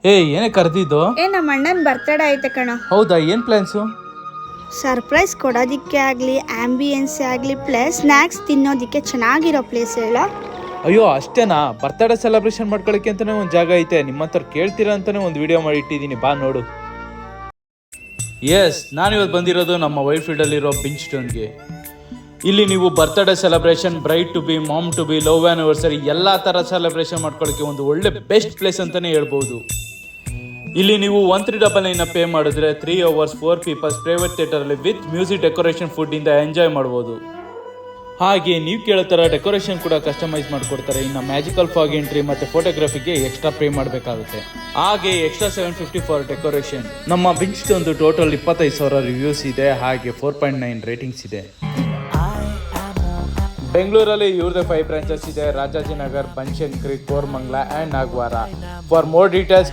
ಏನೇ ಕರೆದಿದ್ದು? ನಮ್ಮ ಅಣ್ಣನ ಬರ್ತಡೇ ಐತೆ ಕಣ. ಹೌದಾ, ಏನ್ ಪ್ಲಾನ್ಸು? ಸರ್ಪ್ರೈಸ್ ಕೊಡೋದಿಕ್ಕೆ ಆಗಲಿ, ಆಂಬಿಯನ್ಸ್ ಆಗಲಿ, ಪ್ಲಸ್ ಸ್ನ್ಯಾಕ್ಸ್ ತಿನ್ನೋದಿಕ್ಕೆ ಚೆನ್ನಾಗಿರೋ ಪ್ಲೇಸ್ ಹೇಳ. ಅಯ್ಯೋ ಅಷ್ಟೇನಾ? ಬರ್ತಡೇ ಸೆಲೆಬ್ರೇಷನ್ ಮಾಡ್ಕೊಳ್ಳಿಕ್ಕೆ ಅಂತಾನೆ ಒಂದು ಜಾಗ ಐತೆ, ನಿಮ್ಮ ಹತ್ರ ಕೇಳ್ತೀರಾ ಅಂತಾನೆ ಒಂದು ವಿಡಿಯೋ ಮಾಡಿ ಇಟ್ಟಿದ್ದೀನಿ, ಬಾ ನೋಡು. ಎಸ್, ನಾನಿವತ್ತು ಬಂದಿರೋದು ನಮ್ಮ ವೈಟ್ ಫೀಲ್ಡ್ ಅಲ್ಲಿರೋ ಬಿಂಚ್ ಸ್ಟೋನ್ಗೆ. ಇಲ್ಲಿ ನೀವು birthday celebration, bride to be, mom to be, love anniversary ಎಲ್ಲ ಥರ ಸೆಲೆಬ್ರೇಷನ್ ಮಾಡ್ಕೊಳ್ಳೋಕ್ಕೆ ಒಂದು ಒಳ್ಳೆ ಬೆಸ್ಟ್ ಪ್ಲೇಸ್ ಅಂತಲೇ ಹೇಳ್ಬೋದು. ಇಲ್ಲಿ ನೀವು 1399 ಪೇ ಮಾಡಿದ್ರೆ 3 hours 4 ಪೀಪಲ್ಸ್ ಪ್ರೈವೇಟ್ ಥಿಯೇಟರಲ್ಲಿ ವಿತ್ ಮ್ಯೂಸಿಕ್, ಡೆಕೋರೇಷನ್, ಫುಡ್ಡಿಂದ ಎಂಜಾಯ್ ಮಾಡ್ಬೋದು. ಹಾಗೆ ನೀವು ಕೇಳೋ ಥರ ಡೆಕೋರೇಷನ್ ಕೂಡ ಕಸ್ಟಮೈಸ್ ಮಾಡಿಕೊಡ್ತಾರೆ. ಇನ್ನು ಮ್ಯಾಜಿಕಲ್ ಫಾಗ್ ಎಂಟ್ರಿ ಮತ್ತು ಫೋಟೋಗ್ರಫಿಗೆ ಎಕ್ಸ್ಟ್ರಾ ಪೇ ಮಾಡಬೇಕಾಗುತ್ತೆ. ಹಾಗೆ ಎಕ್ಸ್ಟ್ರಾ 750 ಫಾರ್ ಡೆಕೋರೇಷನ್. ನಮ್ಮ ಬಿಂಚ್ ಒಂದು ಟೋಟಲ್ 25,000 ರಿವ್ಯೂಸ್ ಇದೆ, ಹಾಗೆ 4.9 ರೇಟಿಂಗ್ಸ್ ಇದೆ. ಬೆಂಗಳೂರಲ್ಲಿ ಇವ್ರದ್ದು 5 ಬ್ರಾಂಚಸ್ ಇದೆ: Rajajinagar, Banashankari, Koramangala and Nagawara. For more details